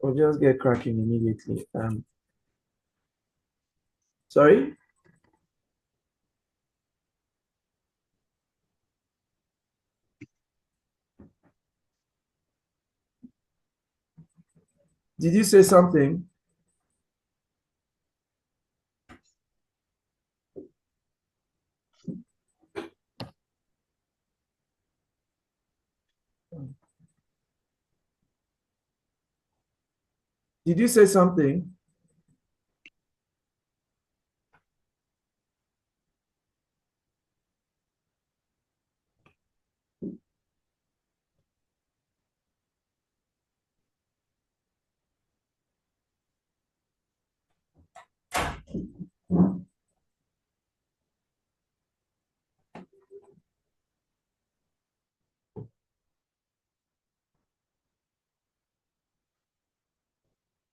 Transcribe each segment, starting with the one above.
We'll just get cracking immediately. Sorry? Did you say something? Did you say something?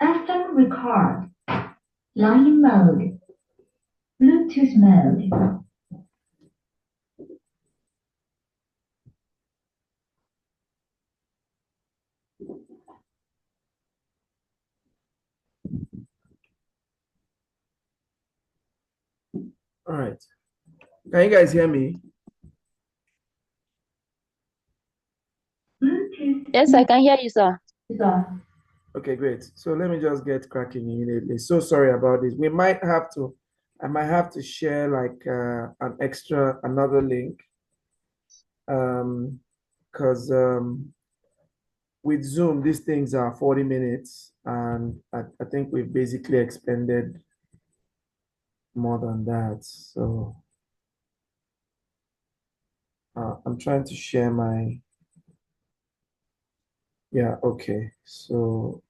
FM record, line mode, Bluetooth mode. All right. Can you guys hear me? Bluetooth. Yes, I can hear you, sir. Okay, great. So let me just get cracking immediately. So sorry about this. I might have to share like another link. Because with Zoom, these things are 40 minutes, and I think we've basically expended more than that. So I'm trying to share my, yeah, okay. So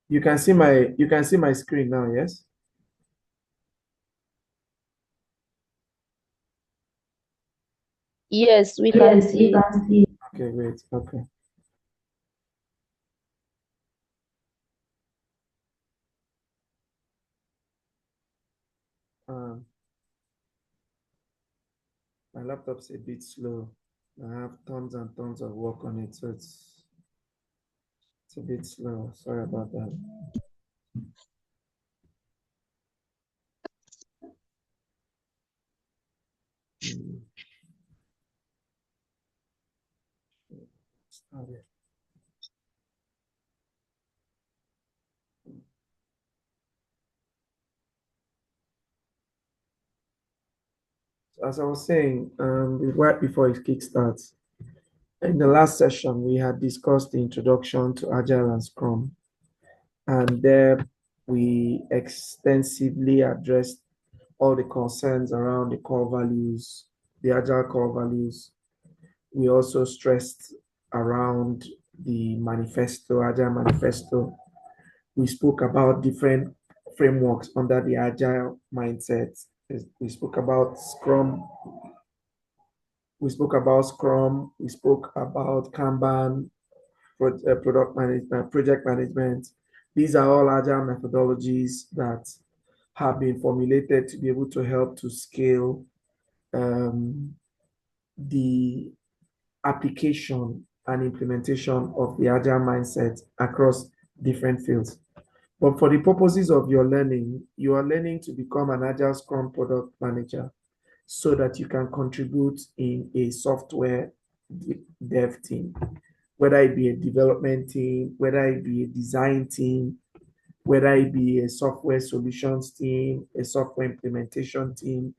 you can see my screen now, yes? Yes, we can see. Okay, great. Okay. Um, my laptop's a bit slow. I have tons and tons of work on it, so it's a bit slow. Sorry about that. Mm. Okay. As I was saying, right before it kickstarts, in the last session, we had discussed the introduction to Agile and Scrum, and there we extensively addressed all the concerns around the core values, the Agile core values. We also stressed around the manifesto, Agile manifesto. We spoke about different frameworks under the Agile mindset. We spoke about Scrum. We spoke about Scrum. We spoke about Kanban, product management, project management. These are all Agile methodologies that have been formulated to be able to help to scale the application and implementation of the Agile mindset across different fields. But for the purposes of your learning, you are learning to become an Agile Scrum product manager so that you can contribute in a software dev team, whether it be a development team, whether it be a design team, whether it be a software solutions team, a software implementation team.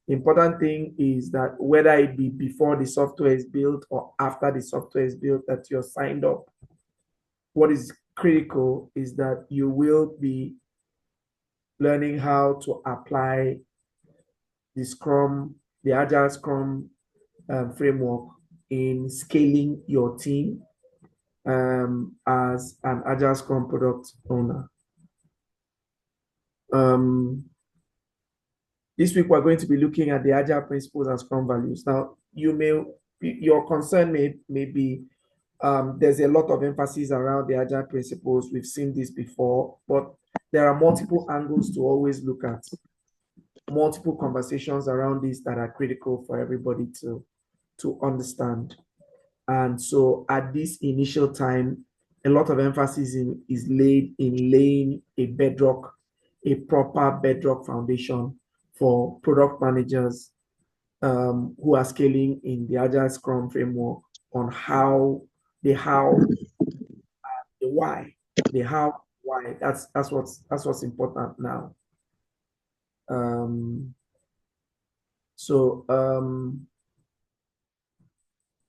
The important thing is that whether it be before the software is built or after the software is built, that you're signed up. What is critical is that you will be learning how to apply the Agile Scrum framework in scaling your team as an Agile Scrum product owner. This week, we're going to be looking at the Agile principles and Scrum values. Now, your concern may be there's a lot of emphasis around the Agile principles. We've seen this before, but there are multiple angles to always look at. multiple conversations around this that are critical for everybody to understand. And so at this initial time, a lot of emphasis is laid in laying a bedrock, a proper bedrock foundation for product managers who are scaling in the Agile Scrum framework on the why, the how, why. That's what's important now. So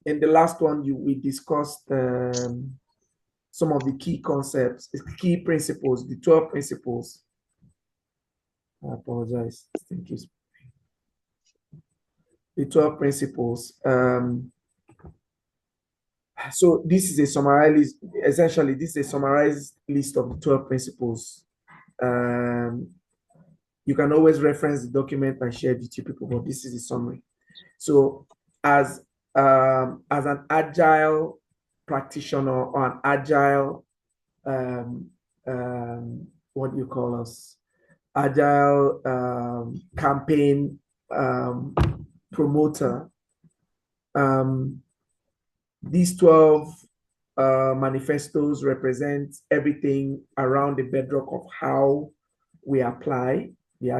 in the last one, we discussed some of the key concepts, key principles, the 12 principles. I apologize. Thank you. The 12 principles. So this is a summarized, essentially, this is a summarized list of the 12 principles. You can always reference the document and share it with people, but this is a summary. So as an agile practitioner or an agile, what do you call us? Agile campaign promoter. These 12 manifestos represent everything around the bedrock of how we apply the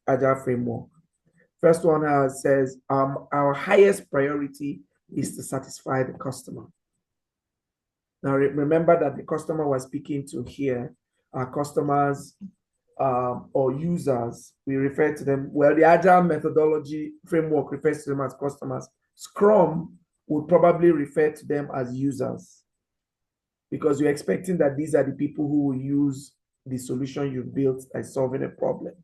Agile framework. First one says, our highest priority is to satisfy the customer. Now, remember that the customer was speaking to here, our customers or users, we refer to them, well, the Agile methodology framework refers to them as customers. Scrum would probably refer to them as users, because you're expecting that these are the people who will use the solution you've built as solving a problem.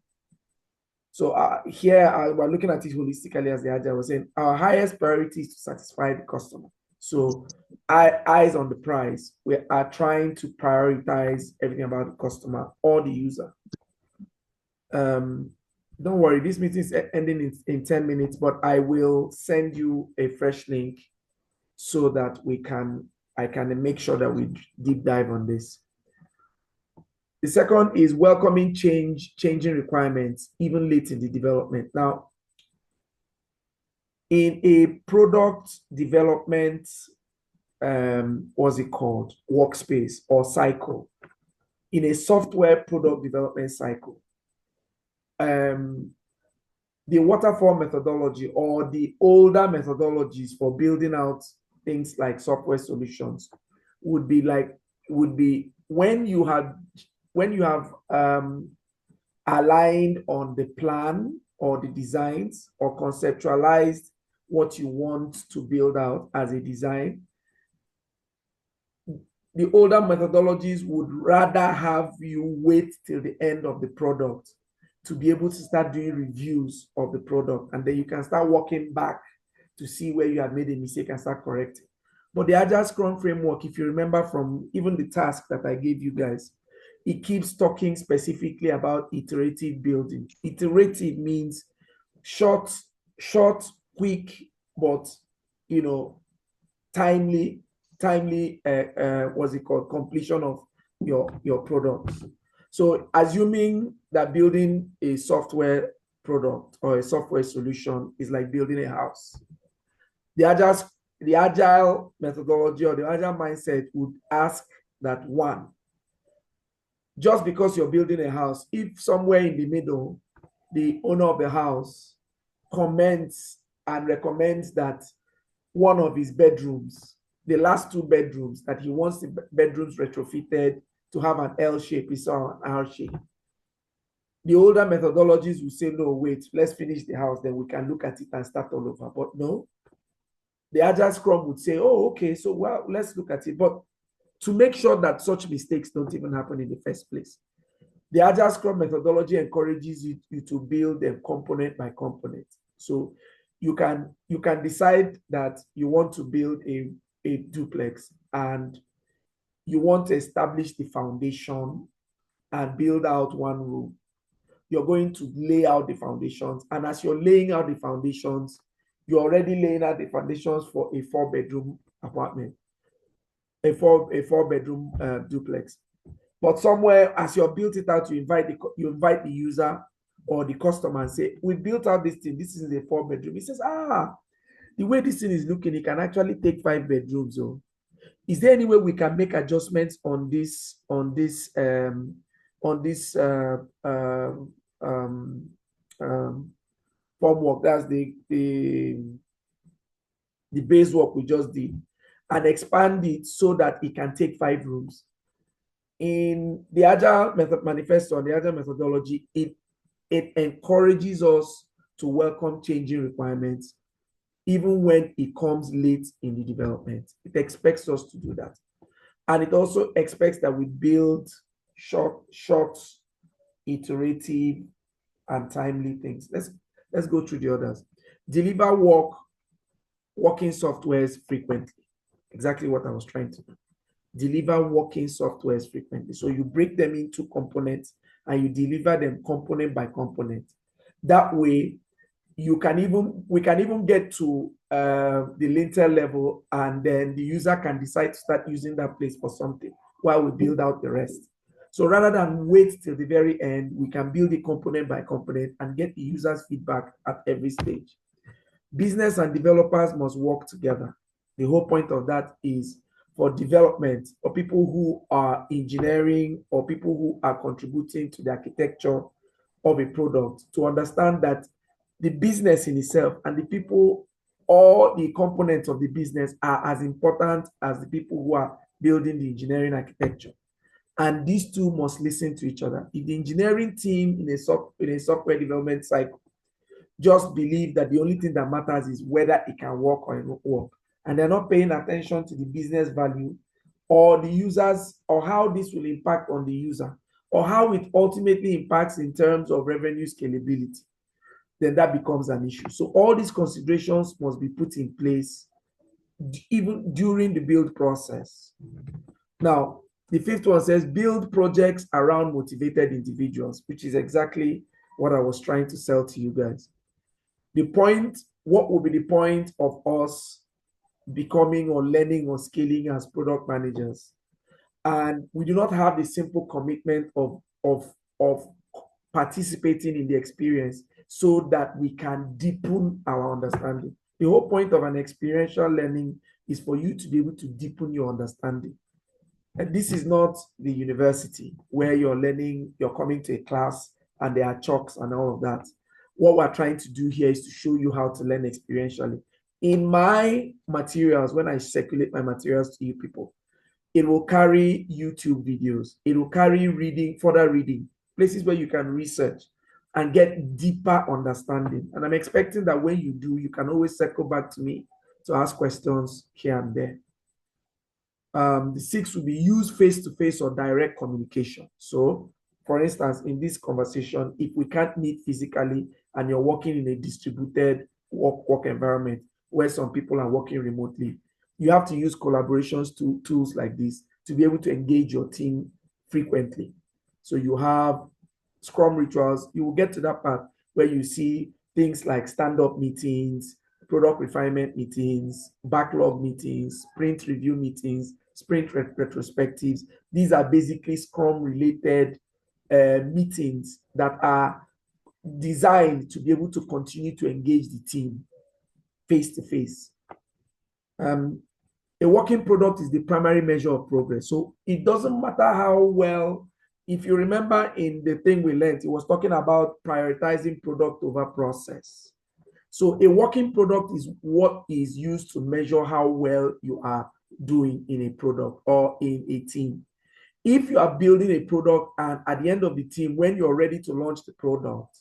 So here we're looking at it holistically as the Agile was saying, our highest priority is to satisfy the customer. So eyes on the prize. We are trying to prioritize everything about the customer or the user. Don't worry, this meeting is ending in 10 minutes, but I will send you a fresh link so that I can make sure that we deep dive on this. The second is welcoming changing requirements, even late in the development. Now, in a product development, what's it called? Workspace or cycle. In a software product development cycle, the waterfall methodology or the older methodologies for building out things like software solutions would be when you have aligned on the plan or the designs or conceptualized what you want to build out as a design. The older methodologies would rather have you wait till the end of the product to be able to start doing reviews of the product, and then you can start working back to see where you have made a mistake and start correcting. But the Agile Scrum framework, if you remember from even the task that I gave you guys, it keeps talking specifically about iterative building. Iterative means short, quick, but timely, what's it called? Completion of your products. So assuming that building a software product or a software solution is like building a house, the agile methodology or the agile mindset would ask that one, just because you're building a house, if somewhere in the middle, the owner of the house comments and recommends that one of his bedrooms, the last two bedrooms, that he wants the bedrooms retrofitted to have an L shape instead of an R shape. The older methodologies will say, no, wait, let's finish the house, then we can look at it and start all over. But no, the Agile Scrum would say, oh, okay, so well, let's look at it. But to make sure that such mistakes don't even happen in the first place, the Agile Scrum methodology encourages you to build them component by component. So you can decide that you want to build a duplex and you want to establish the foundation and build out one room. You're going to lay out the foundations. And as you're laying out the foundations, you're already laying out the foundations for a 4-bedroom apartment, a four-bedroom duplex. But somewhere, as you're built it out, you invite the user or the customer and say, we built out this thing, this is a 4-bedroom. He says, the way this thing is looking, it can actually take 5 bedrooms. So is there any way we can make adjustments on this form work? That's the base work we just did, and expand it so that it can take 5 rooms. In the Agile method manifesto and the Agile methodology, it encourages us to welcome changing requirements, even when it comes late in the development. It expects us to do that. And it also expects that we build short, iterative, and timely things. Let's go through the others. Deliver working softwares frequently. Exactly what I was trying to do. Deliver working softwares frequently. So you break them into components and you deliver them component by component. That way, we can even get to the linter level, and then the user can decide to start using that place for something while we build out the rest. So rather than wait till the very end, we can build it component by component and get the user's feedback at every stage. Business and developers must work together. The whole point of that is for development, or people who are engineering, or people who are contributing to the architecture of a product, to understand that the business in itself and the people, all the components of the business, are as important as the people who are building the engineering architecture. And these two must listen to each other. If the engineering team in a software development cycle just believe that the only thing that matters is whether it can work or it won't work, and they're not paying attention to the business value or the users, or how this will impact on the user, or how it ultimately impacts in terms of revenue scalability, then that becomes an issue. So all these considerations must be put in place even during the build process. Now, the 5th one says build projects around motivated individuals, which is exactly what I was trying to sell to you guys. What will be the point of us becoming or learning or scaling as product managers? And we do not have the simple commitment of participating in the experience so that we can deepen our understanding. The whole point of an experiential learning is for you to be able to deepen your understanding. And this is not the university where you're coming to a class and there are chalks and all of that. What we're trying to do here is to show you how to learn experientially. In my materials, when I circulate my materials to you people, it will carry YouTube videos. It will carry further reading, places where you can research and get deeper understanding. And I'm expecting that when you do, you can always circle back to me to ask questions here and there. The 6th will be use face-to-face or direct communication. So, for instance, in this conversation, if we can't meet physically and you're working in a distributed work environment where some people are working remotely, you have to use collaborations tools like this to be able to engage your team frequently. So you have Scrum rituals. You will get to that part where you see things like stand-up meetings, product refinement meetings, backlog meetings, sprint review meetings, sprint retrospectives. These are basically Scrum-related meetings that are designed to be able to continue to engage the team face-to-face. A working product is the primary measure of progress. So it doesn't matter how well, if you remember in the thing we learned, it was talking about prioritizing product over process. So a working product is what is used to measure how well you are doing in a product or in a team. If you are building a product and at the end of the team, when you're ready to launch the product,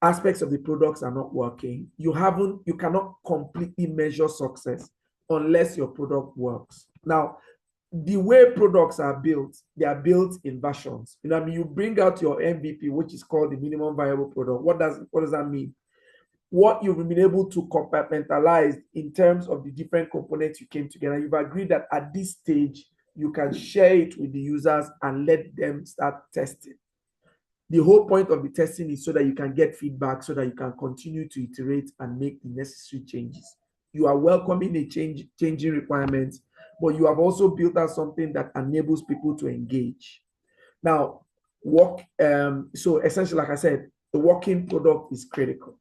aspects of the products are not working, you cannot completely measure success unless your product works. Now, the way products are built, they are built in versions. You bring out your MVP, which is called the minimum viable product. What does that mean? What you've been able to compartmentalize in terms of the different components you came together. You've agreed that at this stage, you can share it with the users and let them start testing. The whole point of the testing is so that you can get feedback, so that you can continue to iterate and make the necessary changes. You are welcoming a changing requirements, but you have also built out something that enables people to engage. Now, so essentially, like I said, the working product is critical.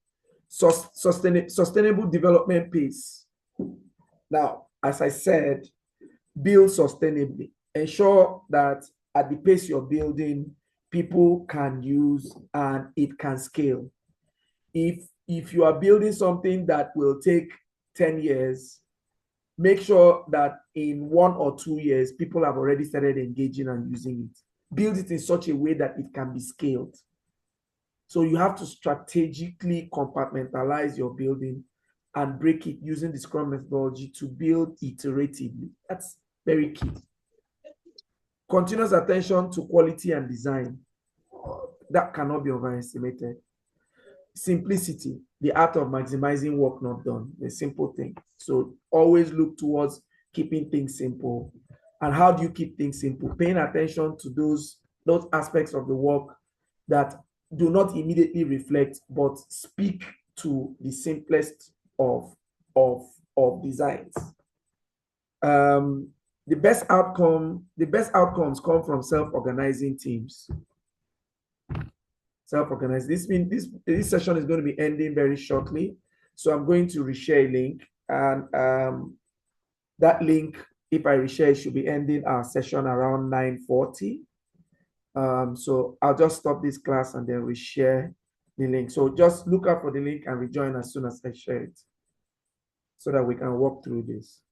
Sustainable development piece. Now, as I said, build sustainably. Ensure that at the pace you're building, people can use and it can scale. If you are building something that will take 10 years, make sure that in 1 or 2 years, people have already started engaging and using it. Build it in such a way that it can be scaled. So you have to strategically compartmentalize your building and break it using the Scrum methodology to build iteratively. That's very key. Continuous attention to quality and design. That cannot be overestimated. Simplicity, the art of maximizing work not done, a simple thing. So always look towards keeping things simple. And how do you keep things simple? Paying attention to those aspects of the work that do not immediately reflect, but speak to the simplest of designs. The best outcomes come from self-organizing teams. Self-organized. This session is going to be ending very shortly, so I'm going to reshare a link, and that link, if I reshare, it should be ending our session around 9:40. So I'll just stop this class and then reshare the link. So just look out for the link and rejoin as soon as I share it, so that we can walk through this.